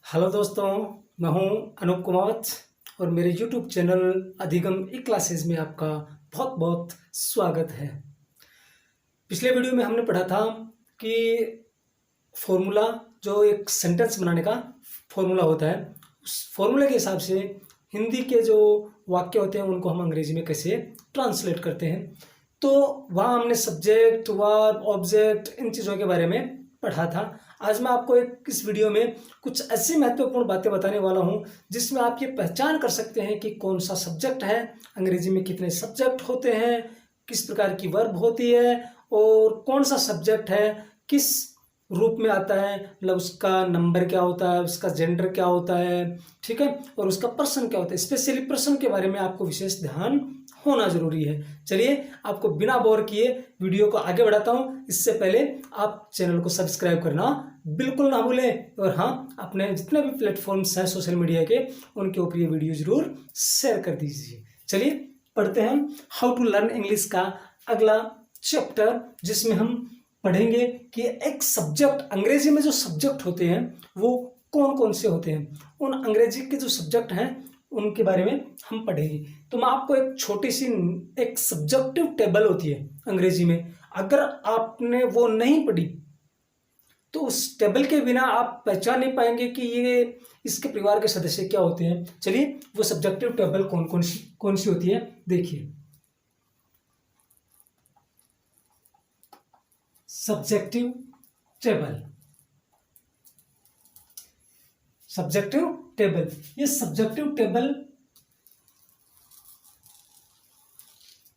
Hello दोस्तों, मैं हूं अनूप कुमार और मेरे यूट्यूब चैनल अधिगम ई क्लासेस में आपका बहुत बहुत स्वागत है। पिछले वीडियो में हमने पढ़ा था कि फॉर्मूला जो एक सेंटेंस बनाने का फॉर्मूला होता है, उस फॉर्मूले के हिसाब से हिंदी के जो वाक्य होते हैं उनको हम अंग्रेजी में कैसे ट्रांसलेट करते हैं। तो वहाँ हमने सब्जेक्ट, वर्ब, ऑब्जेक्ट, इन चीज़ों के बारे में पढ़ा था। आज मैं आपको इस वीडियो में कुछ ऐसी महत्वपूर्ण बातें बताने वाला हूं जिसमें आप ये पहचान कर सकते हैं कि कौन सा सब्जेक्ट है, अंग्रेजी में कितने सब्जेक्ट होते हैं, किस प्रकार की वर्ब होती है और कौन सा सब्जेक्ट है किस रूप में आता है, मतलब उसका नंबर क्या होता है, उसका जेंडर क्या होता है, ठीक है, और उसका पर्सन क्या होता है। स्पेशली पर्सन के बारे में आपको विशेष ध्यान होना जरूरी है। चलिए आपको बिना बोर किए वीडियो को आगे बढ़ाता हूं। इससे पहले आप चैनल को सब्सक्राइब करना बिल्कुल ना भूलें और हाँ, अपने जितने भी प्लेटफॉर्म्स हैं सोशल मीडिया के उनके ऊपर ये वीडियो जरूर शेयर कर दीजिए। चलिए पढ़ते हैं हाउ टू लर्न इंग्लिश का अगला चैप्टर, जिसमें हम पढ़ेंगे कि एक सब्जेक्ट, अंग्रेजी में जो सब्जेक्ट होते हैं वो कौन कौन से होते हैं। उन अंग्रेजी के जो सब्जेक्ट हैं उनके बारे में हम पढ़ेंगे। तो मैं आपको एक छोटी सी एक सब्जेक्टिव टेबल होती है अंग्रेजी में, अगर आपने वो नहीं पढ़ी तो उस टेबल के बिना आप पहचान नहीं पाएंगे कि ये इसके परिवार के सदस्य क्या होते हैं। चलिए वो सब्जेक्टिव टेबल कौन सी होती है देखिए। सब्जेक्टिव टेबल, सब्जेक्टिव टेबल, ये सब्जेक्टिव टेबल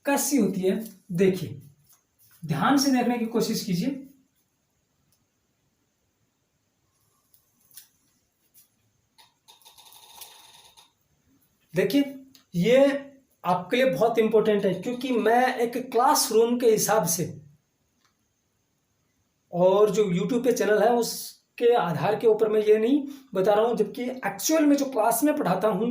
कैसी होती है देखिए, ध्यान से देखने की कोशिश कीजिए। देखिए ये आपके लिए बहुत इंपॉर्टेंट है क्योंकि मैं एक क्लासरूम के हिसाब से और जो यूट्यूब पे चैनल है उसके आधार के ऊपर मैं ये नहीं बता रहा हूं, जबकि एक्चुअल में जो क्लास में पढ़ाता हूं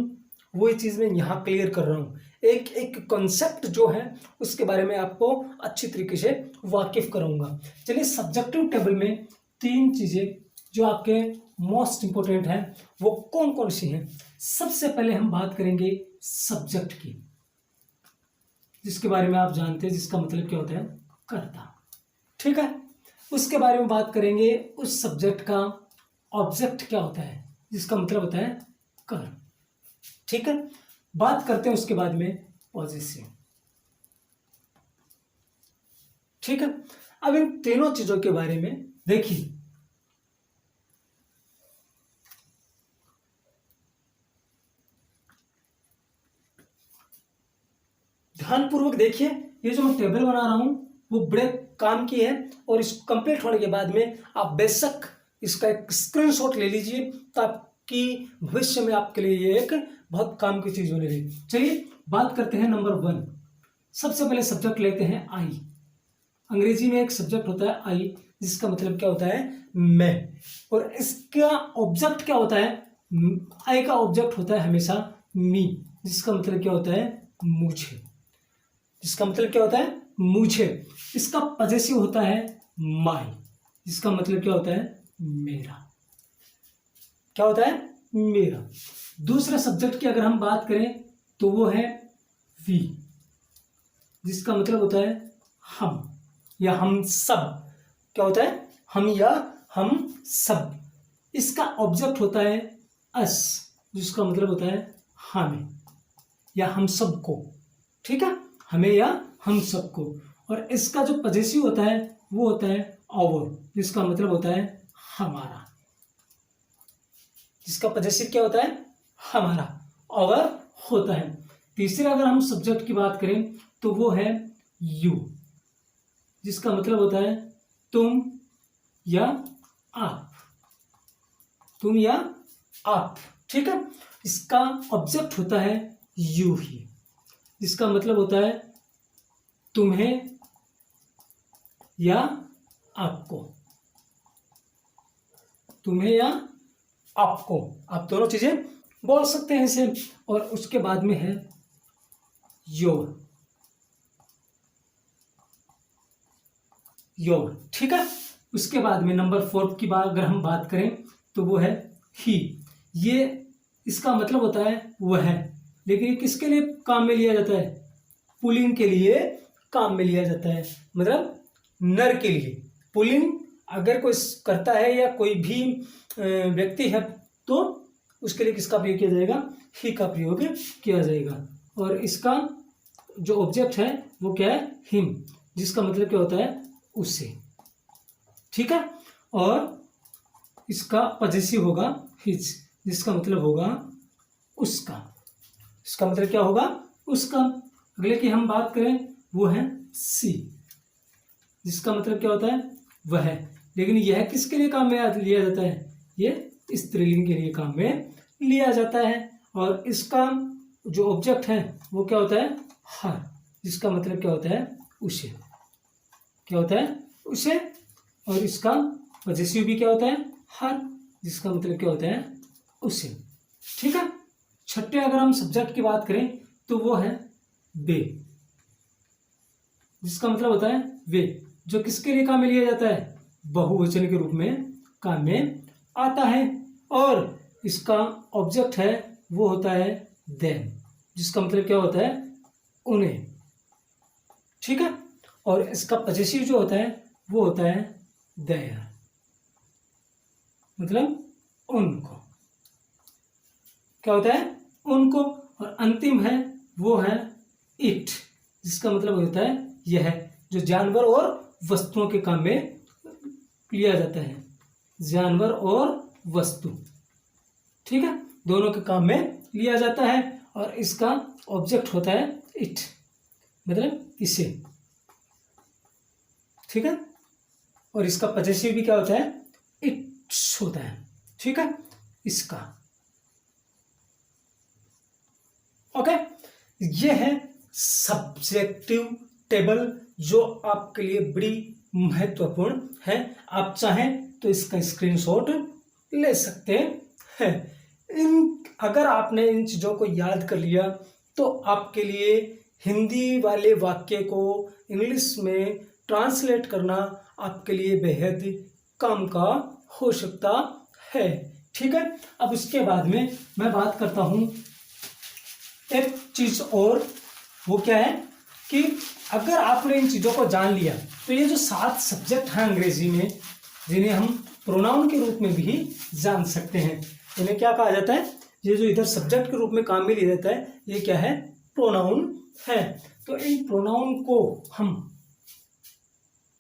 वो ये चीज़ मैं यहाँ क्लियर कर रहा हूँ। एक एक कॉन्सेप्ट जो है उसके बारे में आपको अच्छी तरीके से वाकिफ कराऊंगा। चलिए सब्जेक्टिव टेबल में तीन चीज़ें जो आपके मोस्ट इंपोर्टेंट हैं वो कौन कौन सी हैं। सबसे पहले हम बात करेंगे सब्जेक्ट की, जिसके बारे में आप जानते हैं, जिसका मतलब क्या होता है, कर्ता, ठीक है। उसके बारे में बात करेंगे उस सब्जेक्ट का ऑब्जेक्ट क्या होता है, जिसका मतलब होता है कर, ठीक है। बात करते हैं उसके बाद में पॉजेसिव, ठीक है। अब इन तीनों चीजों के बारे में देखिए। ध्यानपूर्वक देखिए, ये जो मैं टेबल बना रहा हूं वो बड़े काम की है और इसको कंप्लीट होने के बाद में आप बेशक इसका एक स्क्रीनशॉट ले लीजिए ताकि भविष्य में आपके लिए ये एक बहुत काम की चीज बनेगी। चलिए बात करते हैं नंबर 1। सबसे पहले सब्जेक्ट लेते हैं आई। अंग्रेजी में एक सब्जेक्ट होता है आई, जिसका मतलब क्या होता है, मैं, और इसका ऑब्जेक्ट क्या होता है, आई का ऑब्जेक्ट होता है हमेशा मी, जिसका मतलब क्या होता है, मुझे, जिसका मतलब क्या होता है, मुझे। इसका पजेसिव होता है माई, जिसका मतलब क्या होता है, मेरा, क्या होता है, मेरा। दूसरे सब्जेक्ट की अगर हम बात करें तो वो है वी, जिसका मतलब होता है हम या हम सब, क्या होता है, हम या हम सब। इसका ऑब्जेक्ट होता है अस, जिसका मतलब होता है हमें या हम सबको, ठीक है, हमें या हम सबको। और इसका जो पजेसिव होता है वो होता है आवर, जिसका मतलब होता है हमारा, जिसका पजेसिव क्या होता है, हमारा, आवर होता है। तीसरा अगर हम सब्जेक्ट की बात करें तो वो है यू, जिसका मतलब होता है तुम या आप, तुम या आप, ठीक है। इसका ऑब्जेक्ट होता है यू ही, जिसका मतलब होता है तुम्हें या आपको, तुम्हें या आपको, आप दोनों चीजें बोल सकते हैं इसे। और उसके बाद में है योर, योर, ठीक है। उसके बाद में नंबर 4 की बात अगर हम बात करें तो वो है ही, ये इसका मतलब होता है वह, लेकिन ये किसके लिए काम में लिया जाता है? पुल्लिंग के लिए काम में लिया जाता है, मतलब नर के लिए। पुल्लिंग अगर कोई करता है या कोई भी व्यक्ति है तो उसके लिए किसका प्रयोग किया जाएगा? ही का प्रयोग किया जाएगा। और इसका जो ऑब्जेक्ट है वो क्या है? हिम, जिसका मतलब क्या होता है? उससे, ठीक है। और इसका पॉजेसिव होगा हिज, जिसका मतलब होगा उसका। इसका मतलब क्या होगा? उसका। अगले की हम बात करें वो है सी, जिसका मतलब क्या होता है? वह। लेकिन यह किसके लिए काम में लिया जाता है? ये स्त्रीलिंग के लिए काम में लिया जाता है। और इसका जो ऑब्जेक्ट है वो क्या होता है? हर, जिसका मतलब क्या होता है? उसे। क्या होता है? उसे। और इसका पॉजेसिव भी क्या होता है? हर, जिसका मतलब क्या होता है? उसे, ठीक है। छठे अगर हम सब्जेक्ट की बात करें तो वो है वे, जिसका मतलब होता है वे, जो किसके लिए काम में लिया जाता है? बहुवचन के रूप में काम में आता है। और इसका ऑब्जेक्ट है वो होता है देम, जिसका मतलब क्या होता है? उन्हें, ठीक है। और इसका पॉजेसिव जो होता है वो होता है देयर, मतलब उनको। क्या होता है? उनको। और अंतिम है वो है इट, जिसका मतलब होता है यह, जो जानवर और वस्तुओं के काम में लिया जाता है। जानवर और वस्तु, ठीक है, दोनों के काम में लिया जाता है। और इसका ऑब्जेक्ट होता है इट, मतलब इसे, ठीक है। और इसका पॉजेसिव भी क्या होता है? इट्स होता है, ठीक है, इसका। ओके, ये है सब्जेक्टिव टेबल, जो आपके लिए बड़ी महत्वपूर्ण है। आप चाहें तो इसका स्क्रीनशॉट ले सकते हैं। अगर आपने इन चीज़ों को याद कर लिया तो आपके लिए हिंदी वाले वाक्य को इंग्लिश में ट्रांसलेट करना आपके लिए बेहद काम का हो सकता है, ठीक है। अब उसके बाद में मैं बात करता हूँ एक चीज़ और, वो क्या है कि अगर आपने इन चीज़ों को जान लिया तो ये जो 7 सब्जेक्ट हैं अंग्रेजी में, जिन्हें हम प्रोनाउन के रूप में भी जान सकते हैं, इन्हें क्या कहा जाता है? ये जो इधर सब्जेक्ट के रूप में काम में लिया जाता है, ये क्या है? प्रोनाउन है। तो इन प्रोनाउन को हम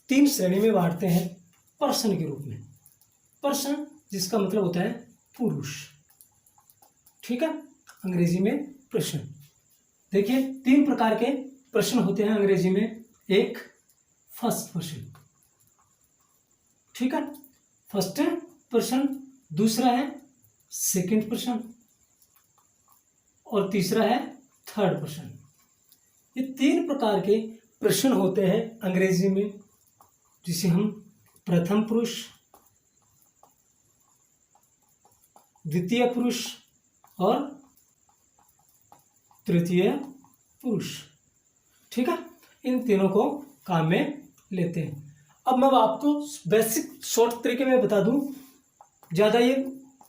3 श्रेणी में बांटते हैं पर्सन के रूप में। पर्सन, जिसका मतलब होता है पुरुष, ठीक है, अंग्रेजी में प्रश्न। देखिए 3 प्रकार के प्रश्न होते हैं अंग्रेजी में। एक फर्स्ट पर्सन, ठीक है, फर्स्ट पर्सन। दूसरा है सेकंड पर्सन और तीसरा है थर्ड पर्सन। ये 3 प्रकार के प्रश्न होते हैं अंग्रेजी में, जिसे हम प्रथम पुरुष, द्वितीय पुरुष और तृतीय पुरुष, ठीक है, इन तीनों को काम में लेते हैं। अब मैं आपको बेसिक शॉर्ट तरीके में बता दूं, ज़्यादा ये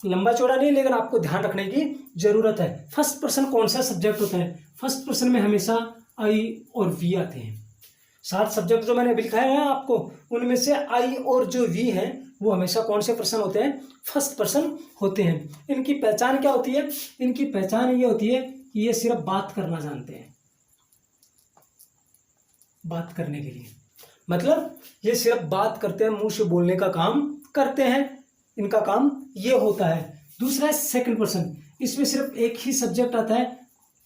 लंबा चौड़ा नहीं, लेकिन आपको ध्यान रखने की जरूरत है। फर्स्ट पर्सन कौन सा सब्जेक्ट होता है? फर्स्ट पर्सन में हमेशा आई और वी आते हैं। 7 सब्जेक्ट जो मैंने अभी लिखाया है आपको, उनमें से आई और जो वी हैं वो हमेशा कौन से पर्सन होते हैं? फर्स्ट पर्सन होते हैं। इनकी पहचान क्या होती है? इनकी पहचान ये होती है कि ये सिर्फ बात करना जानते हैं। बात करने के लिए मतलब ये सिर्फ बात करते हैं, मुंह से बोलने का काम करते हैं, इनका काम ये होता है। दूसरा है सेकंड पर्सन, इसमें सिर्फ एक ही सब्जेक्ट आता है,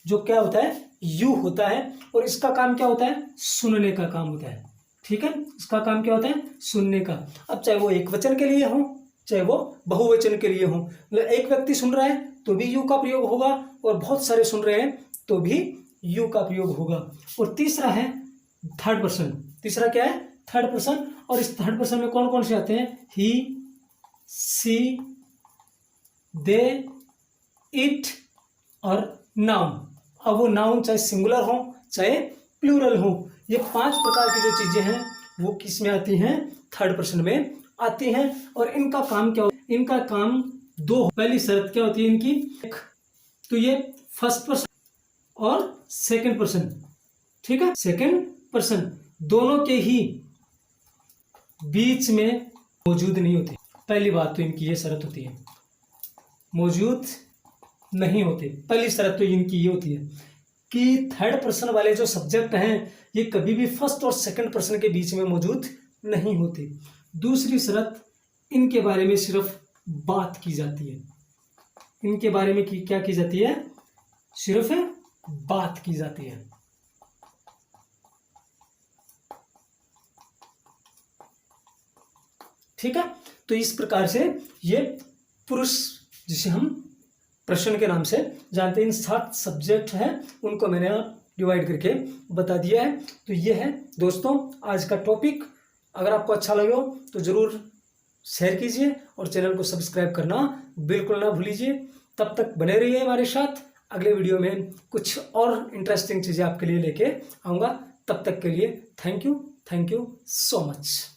जो क्या होता है? यू होता है। और इसका काम क्या होता है? सुनने का काम होता है, ठीक है, इसका काम क्या होता है? सुनने का। अब चाहे वो एक वचन के लिए हो, चाहे वो बहुवचन के लिए हो, मतलब एक व्यक्ति सुन रहा है तो भी यू का प्रयोग होगा, और बहुत सारे सुन रहे हैं तो भी यू का प्रयोग होगा। और तीसरा है थर्ड पर्सन। तीसरा क्या है? Third person. और इस थर्ड पर्सन में कौन कौन से आते हैं? ही, सी, दे, इट और नाउन। अब वो नाउन चाहे सिंगुलर हो चाहे प्लूरल हो, ये 5 प्रकार की जो चीजें हैं वो किस में आती हैं? थर्ड पर्सन में आती हैं। और इनका काम क्या? इनका काम दो, पहली शर्त क्या होती है इनकी, तो ये फर्स्ट पर्सन और सेकंड पर्सन, ठीक है, सेकंड पर्सन दोनों के ही बीच में मौजूद नहीं होते। पहली बात तो इनकी ये शर्त होती है, मौजूद नहीं होते। पहली शर्त तो इनकी ये होती है कि थर्ड पर्सन वाले जो सब्जेक्ट हैं ये कभी भी फर्स्ट और सेकंड पर्सन के बीच में मौजूद नहीं होते। दूसरी शर्त, इनके बारे में सिर्फ बात की जाती है। इनके बारे में क्या की जाती है, सिर्फ बात की जाती है। ठीक है, तो इस प्रकार से ये पुरुष, जिसे हम प्रश्न के नाम से जानते हैं, इन 7 सब्जेक्ट हैं उनको मैंने डिवाइड करके बता दिया है। तो ये है दोस्तों आज का टॉपिक। अगर आपको अच्छा लगे हो तो ज़रूर शेयर कीजिए और चैनल को सब्सक्राइब करना बिल्कुल ना भूलिए। तब तक बने रहिए हमारे साथ, अगले वीडियो में कुछ और इंटरेस्टिंग चीज़ें आपके लिए लेके आऊँगा। तब तक के लिए थैंक यू सो मच।